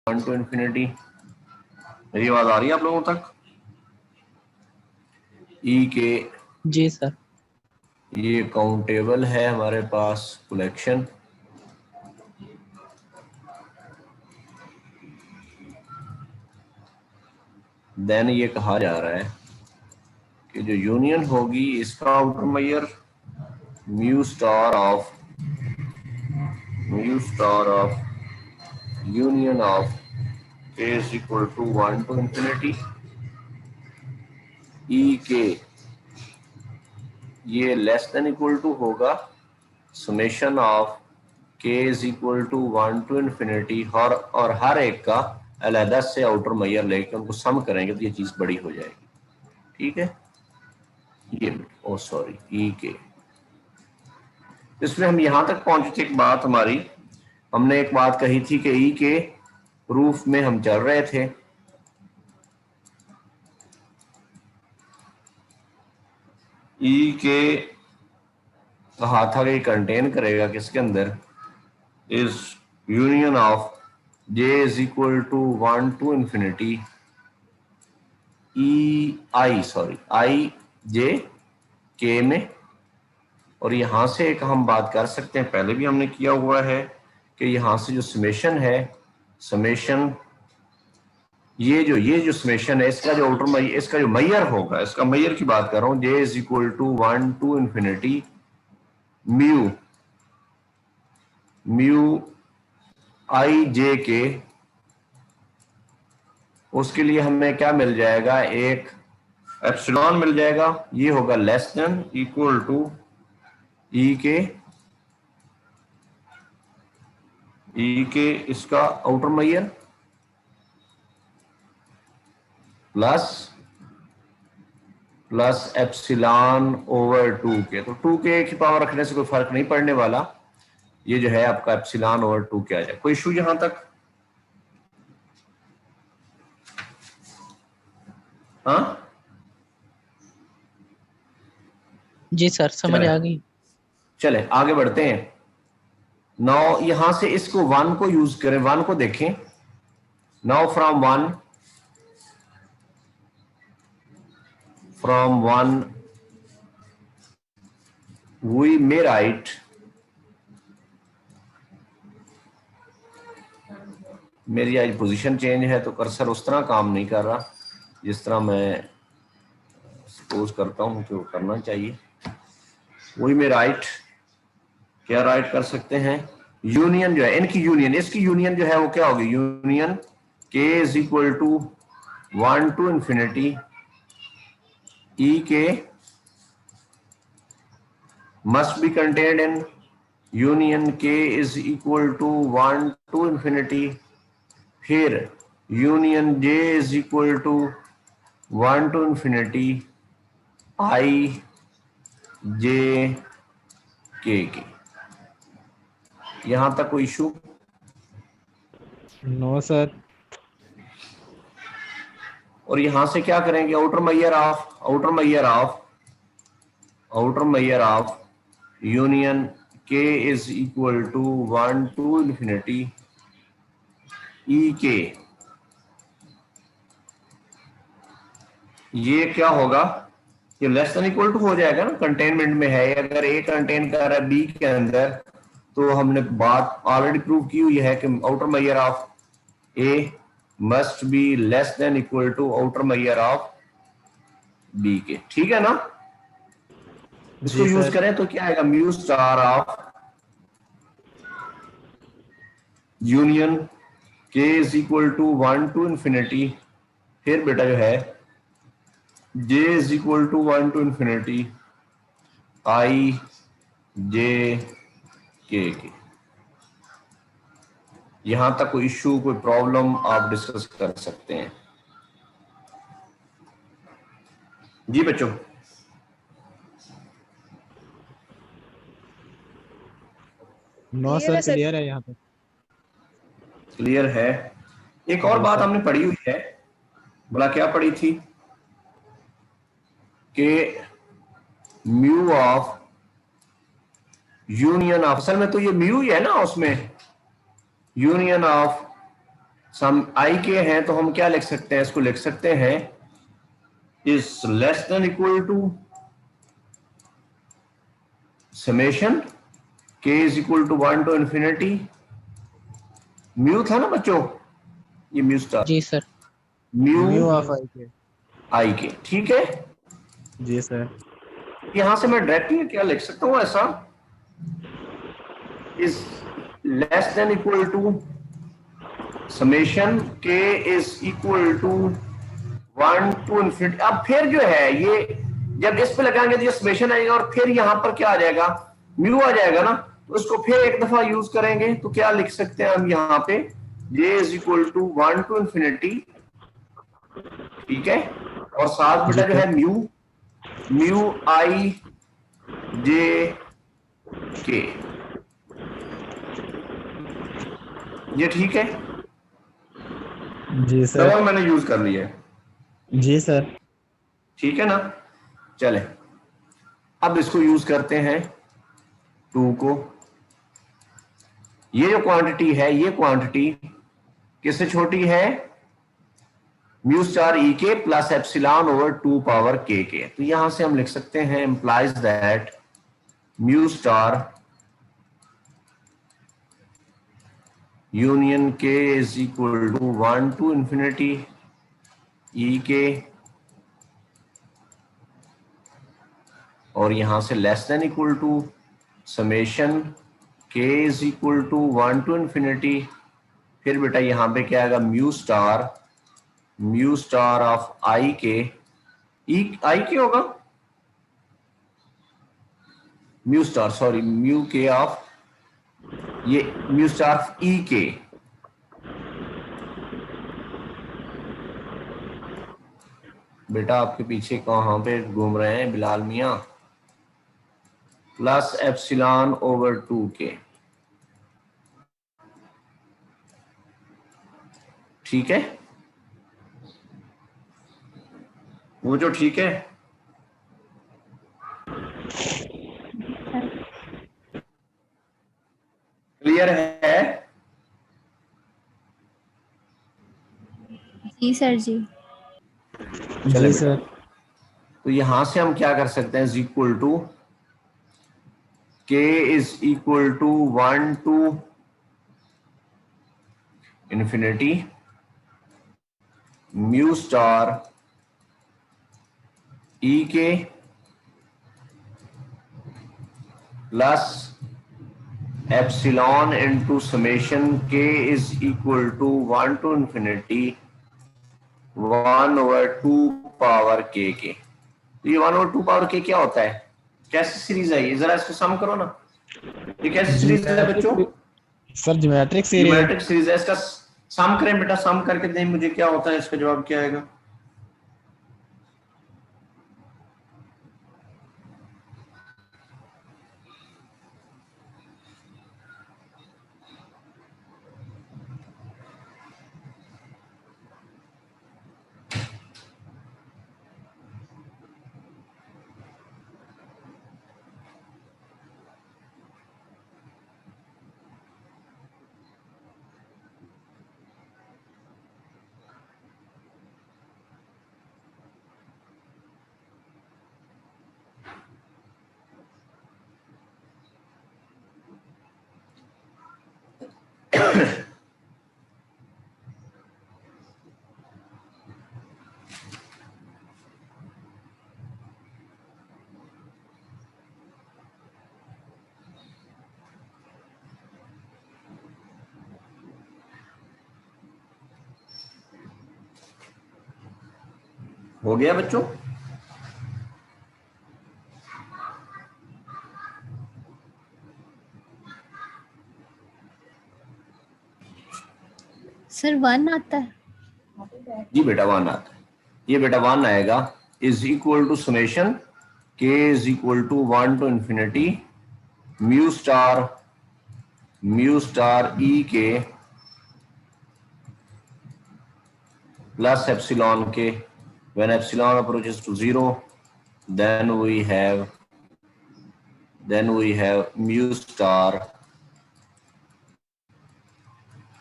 1 to infinity। मेरी आवाज आ रही है आप लोगों तक? ई के जी सर। ये काउंटेबल है हमारे पास कलेक्शन। देन ये कहा जा रहा है कि जो यूनियन होगी इसका outer measure mu star of union of k is equal to 1 to infinity E k ये लेस देन इक्वल टू होगा summation of k is equal to 1 to infinity और हर एक का अलहदा से आउटर मेजर लेके उनको सम करेंगे तो ये चीज बड़ी हो जाएगी। ठीक है, ये ओ सॉरी ई के। इसमें हम यहां तक पहुंचे थे, एक बात हमारी, हमने एक बात कही थी कि ई के प्रूफ में हम चल रहे थे। ई के कहा था कि कंटेन करेगा किसके अंदर, is union of j is equal to 1 to infinity E i j k में। और यहां से एक हम बात कर सकते हैं, पहले भी हमने किया हुआ है, कि यहां से जो समेशन है, समेशन ये जो समेशन है इसका जो आउटर इसका जो मैयर होगा, इसका मैयर की बात कर रहा हूं, j is equal to 1 to infinity mu i j k. उसके लिए हमें क्या मिल जाएगा, एक एप्सिलॉन मिल जाएगा, ये होगा लेस देन इक्वल टू ई के इसका outer Maihar plus epsilon over 2 के। तो 2 के की पावर रखने से कोई फर्क नहीं पड़ने वाला, ये जो है आपका एप्सिलॉन ओवर 2 के आ जाए। कोई इशू यहां तक? हाँ जी सर, समझ आ गई। चले आगे बढ़ते हैं। नाउ यहां से इसको 1 को यूज करें, 1 को देखें। Now from one we may write, मेरी आज पोजीशन चेंज है तो कर्सर उस तरह काम नहीं कर रहा जिस तरह मैं सपोज करता हूं कि वो करना चाहिए। वही में राइट, क्या राइट कर सकते हैं, यूनियन जो है इनकी यूनियन, इसकी यूनियन जो है वो क्या होगी, union k is equal to 1 to infinity E k must be contained in union k is equal to 1 to infinity, फिर union j is equal to 1 to infinity i j k. यहां तक कोई issue? No sir. और यहां से क्या करेंगे, outer measure of union k is equal to 1 to infinity E k. ये क्या होगा, ये लेस देन इक्वल टू हो जाएगा ना, कंटेनमेंट में है। अगर ए कंटेन कर रहा है बी के अंदर, तो हमने बात ऑलरेडी प्रूव की हुई है कि outer measure of A must be less than equal to outer measure of B के। ठीक है ना? इसको यूज करें तो क्या आएगा, mu star of union k is equal to 1 to infinity, फिर बेटा जो है j is equal to 1 to infinity i j k. यहां तक कोई इश्यू, कोई प्रॉब्लम आप डिस्कस कर सकते हैं। जी बच्चों, नो सर, क्लियर है यहाँ पे। क्लियर है। एक और बात हमने पढ़ी हुई है, बोला क्या पढ़ी थी, कि म्यू ऑफ यूनियन ऑफ, असल में तो ये म्यू ही है ना, उसमें यूनियन ऑफ सम आई के हैं तो हम क्या लिख सकते हैं, इसको लिख सकते हैं is less than equal to summation k is equal to 1 to infinity mu था ना बच्चों, ये म्यू स्टार जी sir. Mu mu of i k. I k, ठीक है। जी सर। यहां से मैं डायरेक्टली क्या लिख सकता हूं, ऐसा is less than equal to summation k is equal to 1 to infinity. अब फिर जो है ये जब इस पे लगाएंगे तो ये समेशन आएगा और फिर यहां पर क्या आ जाएगा, म्यू आ जाएगा ना, तो इसको फिर एक दफा यूज करेंगे तो क्या लिख सकते हैं हम यहां पे, j is equal to 1 to infinity, ठीक है। और साथ बेटा जो है म्यू म्यू आई जे के, ये ठीक है। जी सर। डबल मैंने यूज कर लिया है, जी सर। ठीक है ना। चले अब इसको यूज करते हैं 2 को। ये जो क्वांटिटी है, ये क्वांटिटी किससे छोटी है, mu star E k plus epsilon over 2 power k. तो यहां से हम लिख सकते हैं implies that mu star union k is equal to 1 to infinity E k, और यहां से less than equal to summation k is equal to 1 to infinity, फिर बेटा यहां पे क्या आएगा, म्यू स्टार ऑफ आई के, ई आई के होगा, म्यू स्टार सॉरी म्यू के ऑफ, ये म्यू स्टार ऑफ ई के, बेटा आपके पीछे कहां पे घूम रहे हैं बिलाल मियां, प्लस एप्सिलॉन ओवर 2 के, ठीक है। वो जो ठीक है, क्लियर है। जी सर जी। चले जी बेटा, सर। तो यहां से हम क्या कर सकते हैं, is equal to k is equal to 1 to infinity mu star E k plus epsilon into summation k is equal to 1 to infinity 1 over 2 power k. तो ये 1 ओवर 2 पावर के क्या होता है, कैसी सीरीज है ये, जरा इसको सम करो ना, ये कैसी सीरीज है बच्चों, sir geometric series. Geometric series है। इसका सम करें बेटा, सम करके दें मुझे क्या होता है, इसका जवाब क्या आएगा। हो गया बच्चों। सर 1 आता है। जी बेटा 1 आता है, ये बेटा 1 आएगा, is equal to summation k is equal to 1 to infinity mu star E k plus epsilon k, when epsilon approaches to 0 then we have mu star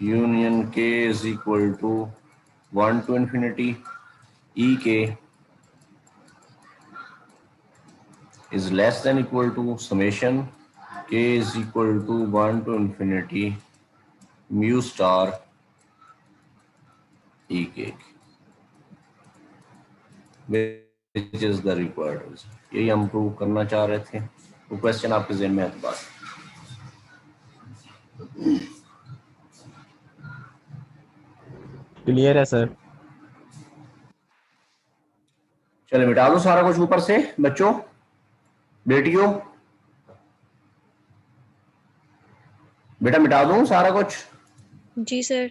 union k is equal to 1 to infinity e k is less than equal to summation k is equal to 1 to infinity mu star e k, which is the required result. यही हम prove करना चाह रहे थे। वो question आपके ज़हन में है तो बात। क्लियर है सर। चले मिटा दो सारा कुछ ऊपर से बच्चों, बेटियों, बेटा मिटा दूं सारा कुछ? जी सर।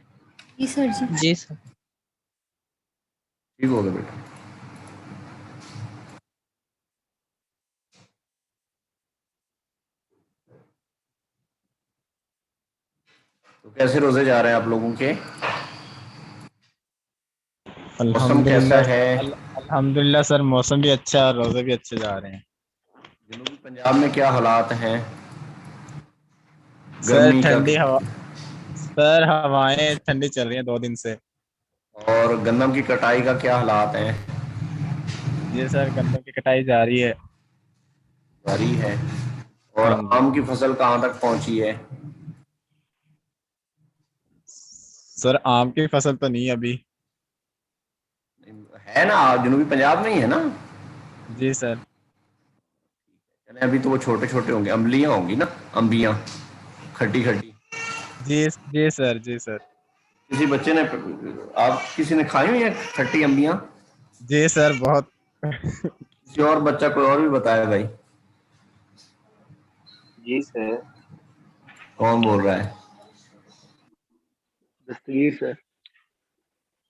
जी सर जी। जी सर। ठीक हो गया बेटा। तो कैसे रोजे जा रहे हैं आप लोगों के? मौसम कैसा है? अल्हम्दुलिल्लाह सर, मौसम भी अच्छा है और रोजे भी अच्छे जा रहे हैं। जनूबी पंजाब में क्या हालात हैं? सर गर्मी ठंडी का हवा, सर हवाएं ठंडी चल रही हैं 2 दिन से। और गन्नम की कटाई का क्या हालात हैं? जी सर, गन्नों की कटाई जारी है। जारी है। और हाँ जी आम की फसल कहाँ तक पहुंची है? सर, आम की फसल तो नहीं अभी। है ना, जनूबी पंजाब में ही है ना? जी सर। यानी अभी तो वो छोटे छोटे होंगे, अम्लियां होंगी ना, अम्बियां, खट्टी खट्टी। जी जी सर। जी सर। किसी बच्चे ने, आप किसी ने खाई हुई है खट्टी अम्बियां? जी सर, बहुत। किसी और बच्चा कोई और भी बताया भाई। जी सर। कौन बोल रहा है? दस्तगीर सर।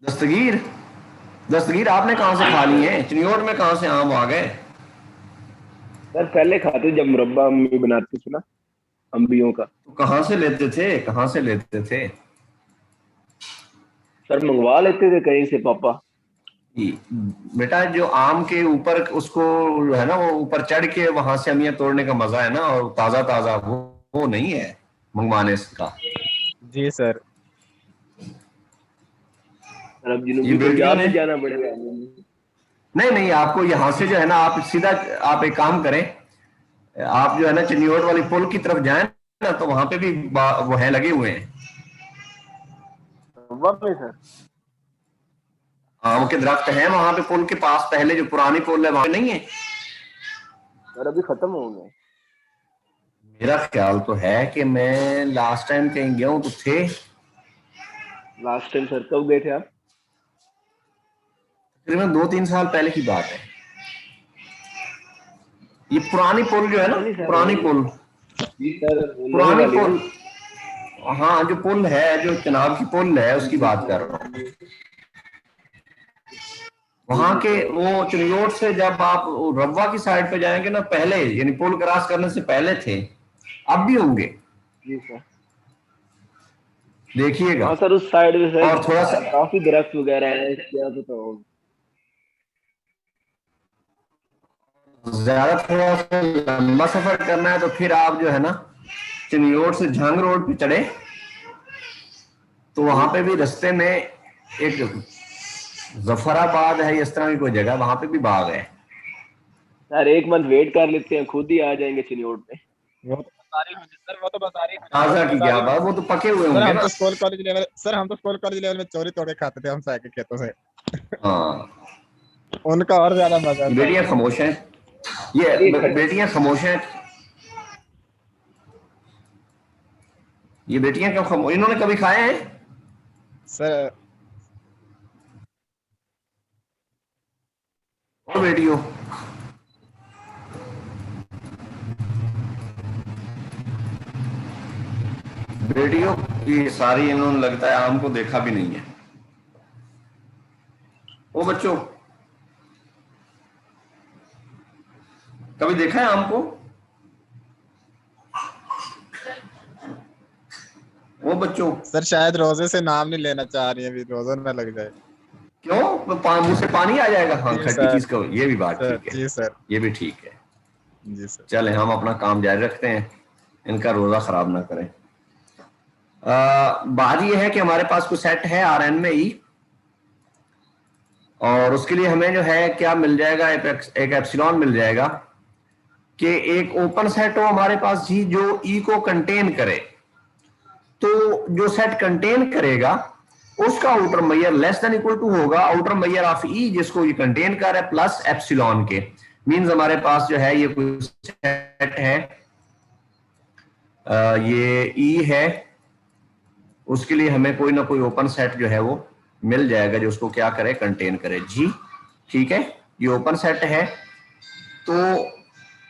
दस्तगीर? दस्तगीर आपने कहाँ से खा ली है? चिनियोट में कहाँ से आम आ गए? सर पहले खाते जब मुरब्बा अम्मी बनाती थी ना अम्बियों का। तो कहाँ से लेते थे, कहाँ से लेते थे? सर मंगवा लेते थे कहीं से पापा। बेटा जो आम के ऊपर उसको है ना, वो ऊपर चढ़ के वहां से अमियां तोड़ने का मजा है ना, और ताजा ताजा वो नहीं है मंगवाने का। जी सर। सर अब ये जनूबी बेटियों पंजाब ने, में जाना पड़ेगा। नहीं नहीं, आपको यहाँ से जो है ना, आप सीधा, आप एक काम करें, आप जो है ना चिन्योट वाली पुल की तरफ जाएं ना, तो वहां पे भी वो है, लगे हुए हैं मुरब्बा में सर। आम के दरख्त हैं वहां पे, पुल के पास, पहले जो पुरानी पुल है वहां पे नहीं है? सर अभी खत्म हो गए। मेरा ख्याल तो है कि मैं लास्ट टाइम कहीं गया हूं तो थे। लास्ट टाइम सर कब गए थे आप? तकरीबन 2-3 साल पहले की बात है। ये पुरानी पुल जो है ना, पुरानी पुल, जी सर पुरानी पुल, हाँ जो पुल है, जो चिनाब की पुल है, उसकी बात कर रहा हूँ। वहां के वो चिनियोट से जब आप रब्वा की साइड पे जाएंगे ना, पहले यानी पुल क्रॉस करने से पहले थे, अब भी होंगे, जी सर। देखिएगा। हाँ सर उस साइड में सर और थोड़ा सा काफी दरख्त वगैरह है, क्या बताऊं। ज्यादा थोड़ा सा लंबा सफर करना है तो फिर आप जो है ना चिनियोट से झांग रोड पे चढ़े, तो वहां पे भी रास्ते में एक जफराबाद है, इस तरह की कोई जगह, वहां पे भी बाग है। सर एक मंथ वेट कर लेते हैं, खुद ही आ जाएंगे चिनियोट में। वो तो बता रही हूँ सर, वो तो बता रही हूँ। ताजा की क्या बात, वो तो पके हुए सर होंगे हम ना। तो स्कूल कॉलेज लेवल, सर हम तो स्कूल कॉलेज लेवल में चोरी तोड़ के खाते थे हम साइकिल खेतों से। हाँ, उनका और ज्यादा मजा था। बेटियां खामोश हैं, ये बेटियां खामोश हैं, ये बेटियां क्यों खामोश? इन्होंने कभी खाए हैं? सर और बेटियों, बेटियों, ये सारी इन्होंने लगता है आम को देखा भी नहीं है। ओ बच्चों, कभी देखा है आम को? वो बच्चों, सर शायद रोजे से नाम नहीं लेना चाह रही है, अभी रोजा ना लग जाए। क्यों? मुंह से पानी आ जाएगा। हाँ, जी खट्टी सर। चीज का, ये भी बात सर ठीक है, जी सर। ये भी ठीक है। जी सर। चले हम अपना काम जारी रखते हैं, इनका रोजा खराब ना करें। बात यह है कि हमारे पास कोई सेट है आर एन में ई, और उसके लिए हमें जो है क्या मिल जाएगा, एक एप्सिलॉन मिल जाएगा कि एक ओपन सेट हो हमारे पास जी जो ई को कंटेन करे। तो जो सेट कंटेन करेगा उसका outer measure less than equal to होगा आउटर मैयर ऑफ ई जिसको ये कंटेन कर है प्लस एप्सिलॉन के। मींस हमारे पास जो है ये कोई सेट है, ये ई है, उसके लिए हमें कोई ना कोई ओपन सेट जो है वो मिल जाएगा जो उसको क्या करे, कंटेन करे जी। ठीक है, ये ओपन सेट है, तो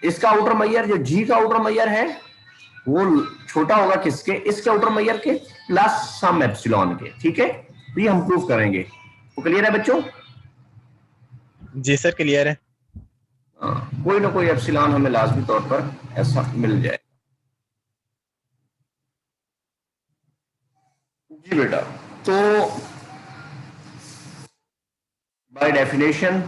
इसका आउटर मैयर जो जी का आउटर मैयर है वो छोटा होगा किसके, इसके आउटर मैयर के प्लस सम एप्सिलॉन के। ठीक है, तो ये हम प्रूफ करेंगे। तो क्लियर है बच्चों? जी सर क्लियर है। कोई ना कोई एप्सिलॉन हमें लाजमी तौर पर ऐसा मिल जाए। जी बेटा, तो by definition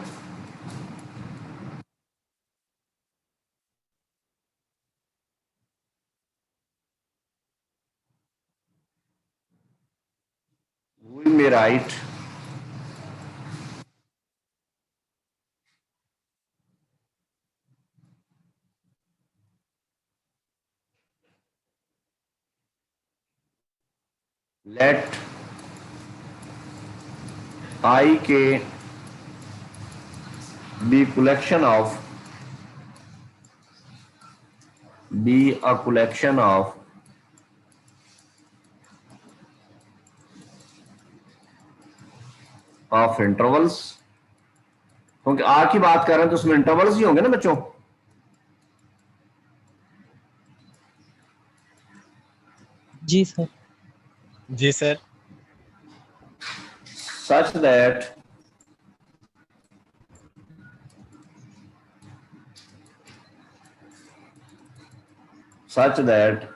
we may write let ik be a collection of intervals. क्योंकि आर की बात कर रहे हैं तो उसमें इंटरवल्स ही होंगे ना बच्चों। जी सर। जी sir. such that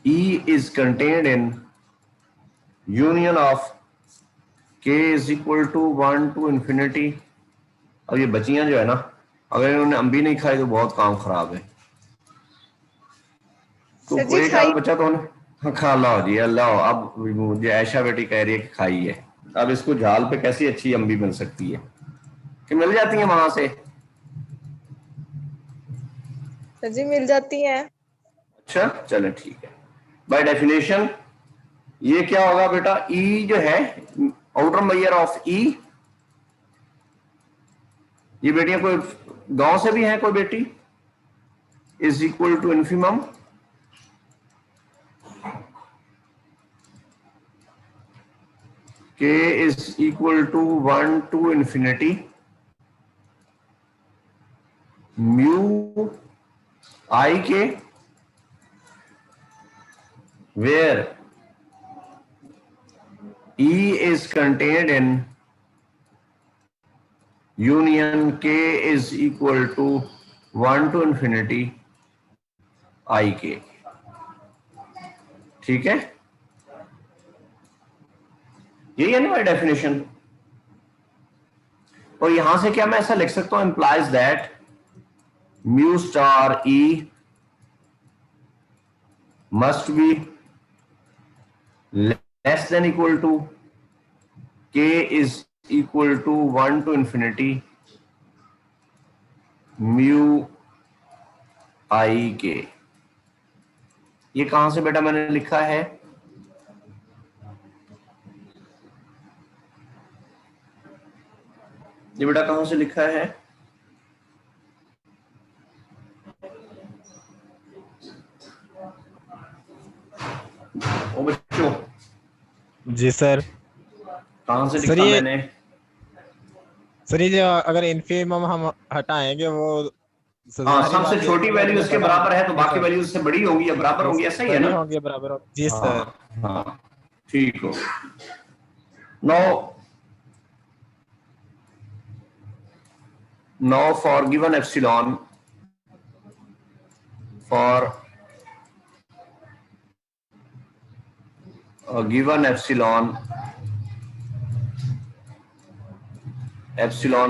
E is contained in union of K is equal to 1 to infinity। अब ये बच्चियां जो है ना, अगर इन्होंने अम्बी नहीं खाई तो बहुत काम खराब है। तो कोई एक आध बच्चा तो खा लो जी, अल्लाह। अब मुझे ऐशा बेटी कह रही है कि खाई है, अब इसको झाल पे कैसी अच्छी अम्बी मिल सकती है कि मिल जाती है वहां से? जी मिल जाती है। अच्छा चले ठीक है। बाय डेफिनेशन ये क्या होगा बेटा, ई जो है आउटर मैयर ऑफ ई, ये बेटियां कोई गांव से भी हैं कोई बेटी, is equal to infimum k is equal to 1 to infinity mu I k, where E is contained in union k is equal to 1 to infinity I k। ठीक है, यही है ना बाय डेफिनेशन। और यहां से क्या मैं ऐसा लिख सकता हूं, implies that mu star E must be less than equal to k is equal to 1 to infinity mu I k। ये कहां से बेटा मैंने लिखा है? ये बेटा कहां से लिखा है? ओ बच्चों। जी सर। कहां से लिखा मैंने? सर ये जो अगर इन्फिमम हम हटाएंगे वो सबसे छोटी वैल्यू उसके बराबर है तो बाकी वैल्यू उससे बड़ी होंगी या बराबर होंगी, ऐसा ही है ना? होंगे बराबर। जी सर। हाँ ठीक हो। now for given epsilon, for a given epsilon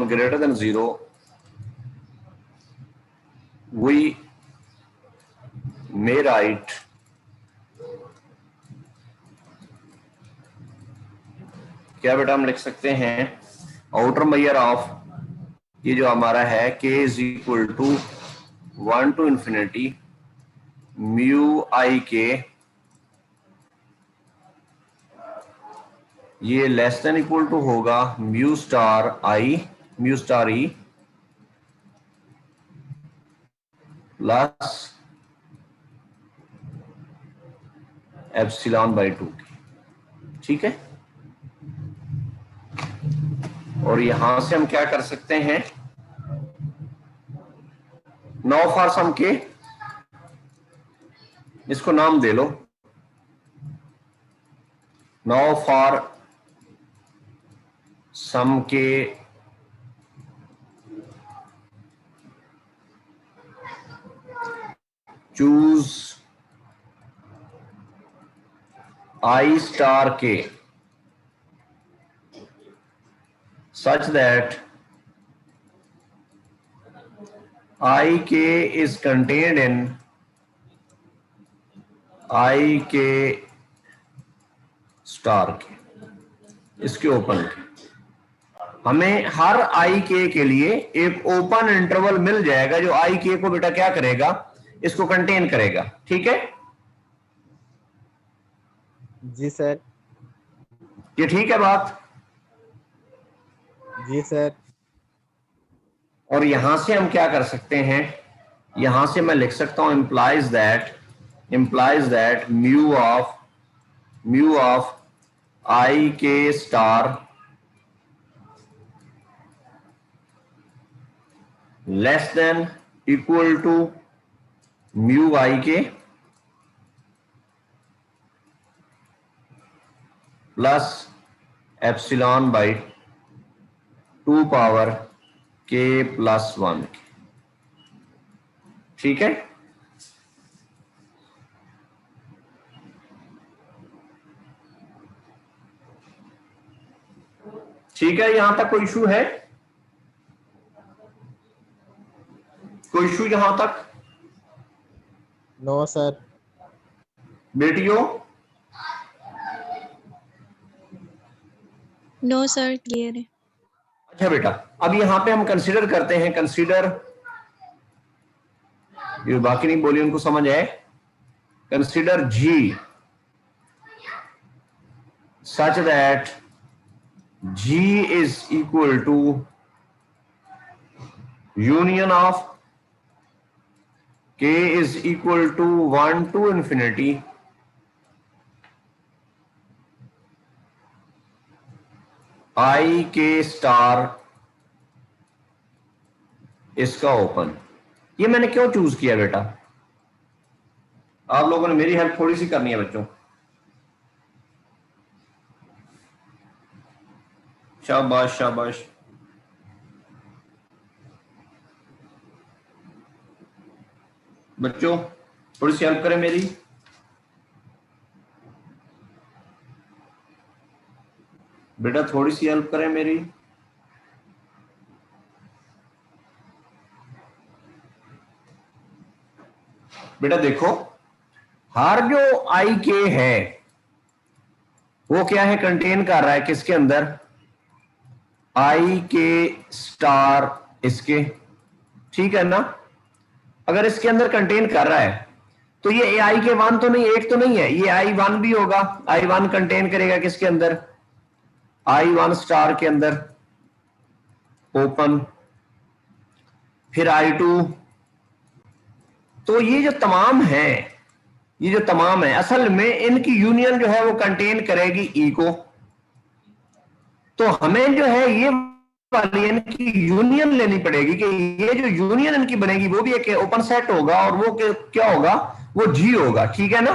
greater than 0, we may write क्या बेटा हम लिख सकते हैं आउटर मेजर ऑफ ये जो हमारा है k is equal to 1 to infinity mu i k, ये लेस देन इक्वल टू होगा mu star E plus epsilon by 2 की, ठीक है। और यहां से हम क्या कर सकते हैं, नाउ फॉर सम के, इसको नाम दे लो, नाउ फॉर सम के choose I star k such that ik is contained in ik star k, इसके ओपन के हमें हर आई के लिए एक ओपन इंटरवल मिल जाएगा जो आई के को बेटा क्या करेगा, इसको कंटेन करेगा, ठीक है। जी सर। ये ठीक है बात? जी सर। और यहां से हम क्या कर सकते हैं, यहां से मैं लिख सकता हूं implies that mu of I k star less than equal to mu I k plus epsilon by 2 power k plus 1, ठीक है। ठीक है, यहां तक कोई इशू है? कोई इशू यहां तक? No sir. बेटियों नो सर, क्लियर है। अच्छा बेटा, अब यहां पे हम कंसीडर करते हैं, कंसीडर, ये बाकी नहीं बोली उनको समझ आए, consider G such that G is equal to union of K is equal to 1 to infinity I k star, इसका ओपन। ये मैंने क्यों चूज किया बेटा, आप लोगों ने मेरी हेल्प थोड़ी सी करनी है बच्चों। शाबाश शाबाश। बच्चों थोड़ी सी हेल्प करें मेरी। बेटा थोड़ी सी हेल्प करें मेरी। बेटा देखो, हर जो आई के है वो क्या है, कंटेन कर रहा है किसके अंदर, आई के स्टार इसके, ठीक है ना। अगर इसके अंदर कंटेन कर रहा है तो ये आई के 1 तो नहीं, 8 तो नहीं है, ये आई 1 भी होगा। आई 1 कंटेन करेगा किसके अंदर, आई 1 स्टार के अंदर ओपन, फिर आई 2। तो ये जो तमाम है, ये जो तमाम है असल में इनकी यूनियन जो है वो कंटेन करेगी ई को। तो हमें जो है ये वाली इनकी यूनियन लेनी पड़ेगी कि ये जो यूनियन इनकी बनेगी वो भी एक ओपन सेट होगा और वो क्या होगा, वो जी होगा, ठीक है ना।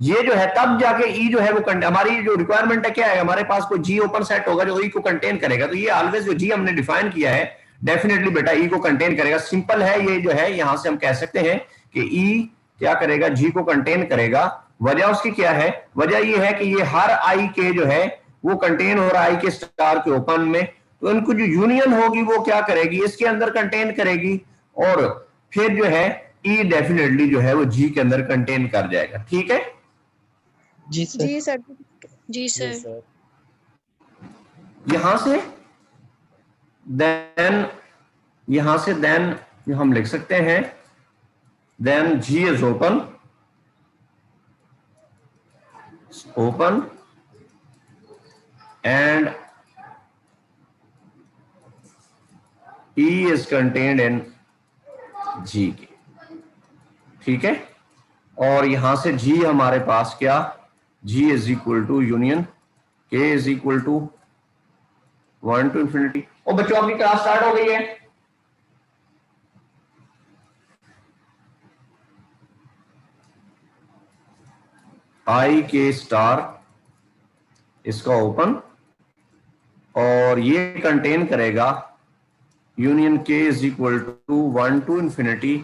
ये जो है तब जाके ई जो है वो हमारी जो रिक्वायरमेंट है क्या है, हमारे पास कोई जी ओपन सेट होगा जो ई को कंटेन करेगा। तो ये ऑलवेज जो जी हमने डिफाइन किया है डेफिनेटली बेटा ई को कंटेन करेगा। सिंपल है ये जो है, यहां से हम कह सकते हैं कि ई क्या करेगा, जी को कंटेन करेगा। वजह उसकी क्या है, वजह ये है कि ये हर आई के जो है वो कंटेन हो रहा है आई के स्टार के ओपन में। तो इनको जो यूनियन होगी वो क्या करेगी, इसके अंदर कंटेन करेगी और फिर जो है ई डेफिनेटली जो है वो जी के अंदर कंटेन कर जाएगा, ठीक है। जी सर। जी सर। जी सर। यहां से देन हम लिख सकते हैं then G is open and E is contained in G के, ठीक है। और यहां से G हमारे पास क्या, G is equal to union K is equal to 1 to infinity। और बच्चों आपकी क्लास स्टार्ट हो गई है? I K स्टार इसका ओपन, और ये कंटेन करेगा union K is equal to 1 to infinity।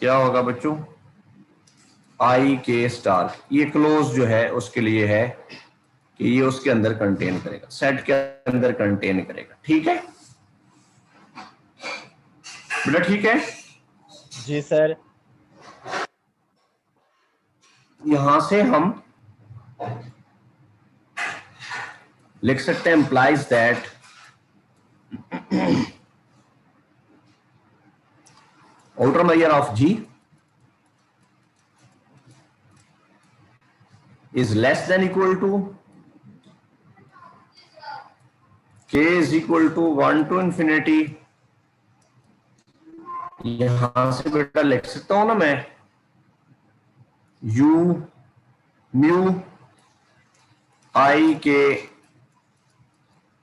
क्या होगा बच्चों, I K स्टार, ये क्लोज जो है उसके लिए है कि ये उसके अंदर कंटेन करेगा, सेट के अंदर कंटेन करेगा, ठीक है बेटा, ठीक है। जी सर। यहां से हम लिख सकते हैं implies that outer measure of G is less than equal to K is equal to 1 to infinity। यहां से बेटा लिख सकता हूं ना मैं U म्यू I के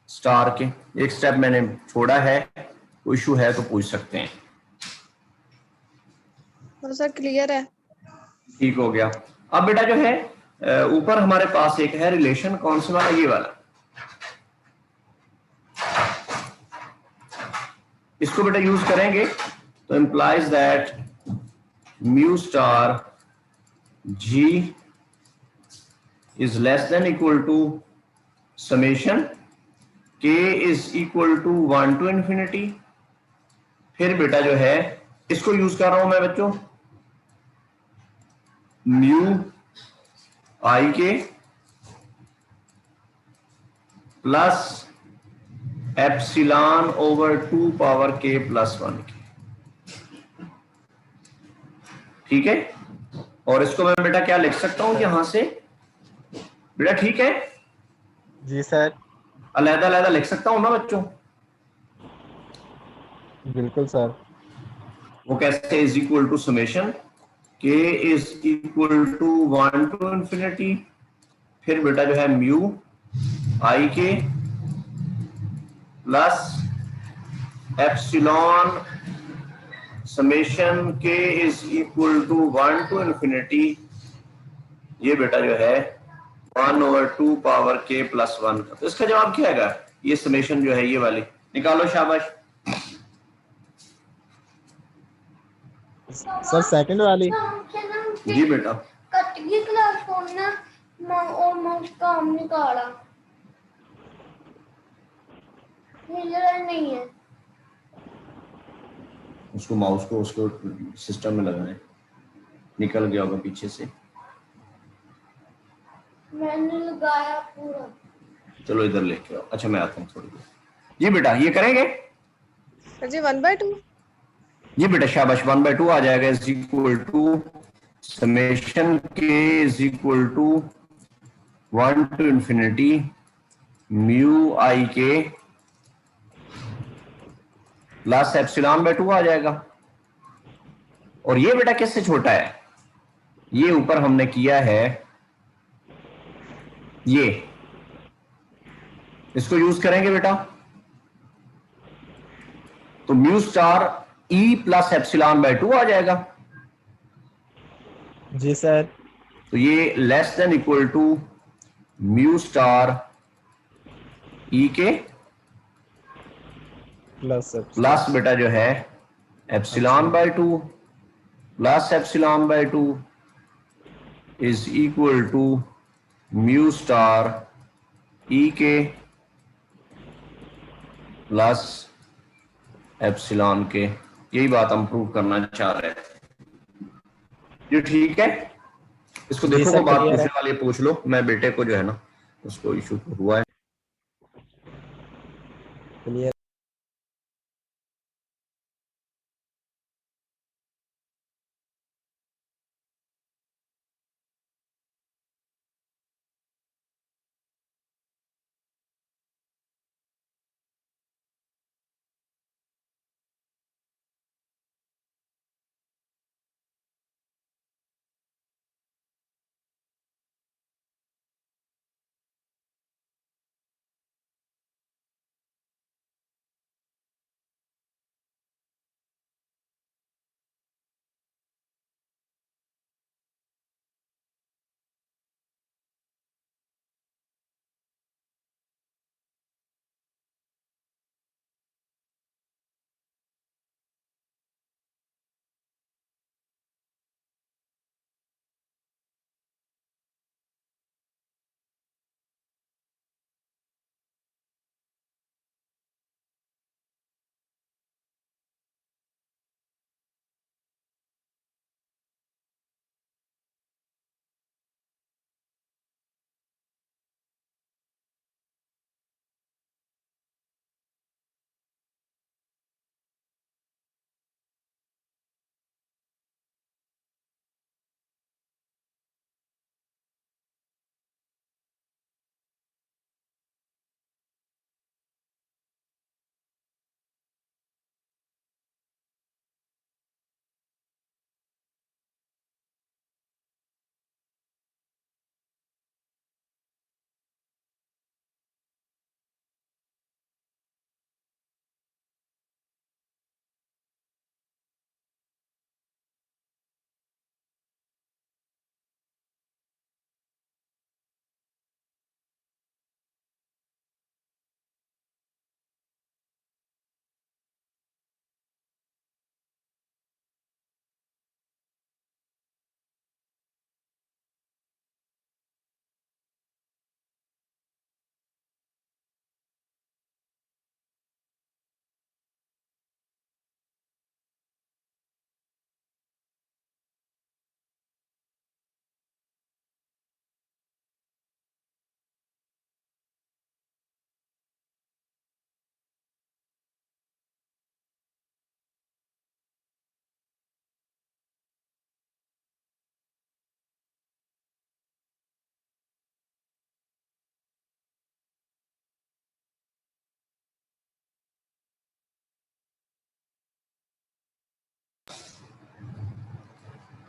स्टार के, एक स्टेप मैंने छोड़ा है, कोई इशू है तो पूछ सकते हैं। सर क्लियर है। ठीक हो गया। अब बेटा जो है ऊपर हमारे पास एक है रिलेशन, कौन सा वाला, ये वाला। इसको बेटा यूज करेंगे तो implies that mu star G is less than equal to summation K is equal to 1 to infinity। फिर बेटा जो है इसको यूज कर रहा हूं मैं बच्चों, mu I k plus epsilon over 2 power K plus 1 की, ठीक है। और इसको मैं बेटा क्या लिख सकता हूं यहां से बेटा, ठीक है जी सर। अलग अलग लिख सकता हूं ना बच्चों? बिल्कुल सर। वो कैसे, is equal to summation K is equal to 1 to infinity, फिर बेटा जो है mu I k plus epsilon summation K is equal to 1 to infinity, ये बेटा जो है 1 ओवर 2 पावर K प्लस 1 का। तो इसका जवाब क्या है, ये समेशन जो है ये वाली निकालो, शाबाश। सर सेकंड वाली। जी बेटा, कटगी क्लास होना ऑलमोस्ट काम निकाला, हिलर नहीं है। उसको माउस को उसको सिस्टम में लगाएं, निकल गया होगा पीछे से। मैंने लगाया पूरा। चलो इधर लेके आओ। अच्छा मैं आता हूँ थोड़ी देर। जी बेटा ये करेंगे? सर जी 1/2। जी बेटा शाबाश, 1/2 आ जाएगा, is equal to summation K is equal to 1 to infinity mu I k plus epsilon आ जाएगा। और ये बेटा किससे छोटा है, ये ऊपर हमने किया है ये, इसको यूज करेंगे बेटा तो mu star E plus epsilon आ जाएगा। जी सर। तो ये less than equal to mu star E k plus बेटा जो है epsilon plus epsilon is equal to mu star E k plus epsilon k. यही बात हम प्रूव करना चाह रहे थे, ये ठीक है। इसको जी देखो सर, को बात clear पूछने है। वाली है, पूछ लो। मैं बेटे को जो है ना उसको इशू हुआ है। क्लियर।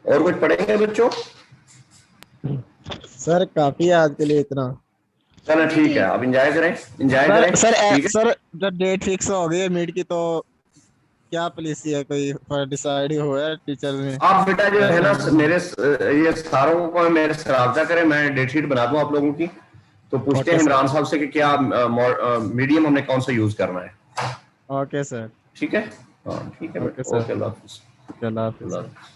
और कुछ पढ़ेंगे बच्चों? सर काफी है आज के लिए इतना। चलो ठीक है, अब एंजॉय करें, एंजॉय सर करें। सर ठीक है, सर जब डेट फिक्स हो गई है मीट की, तो क्या पॉलिसी है, कोई डिसाइड ही हुआ है टीचर ने? आप बेटा जो है ना मेरे ये सारों को मेरे से राब्ता करें, मैं डेट शीट बना दूं आप लोगों की। तो पूछते ओके हैं सर। इमरान साहब से कि क्या मीडियम हमने कौन सा यूज करना है। Okay sir. ठीक है, हाँ ठीक है ओके बेटा, सर। ओके, अल्लाह हाफिज। अल्लाह हाफिज अल्लाह सर। हाफिज।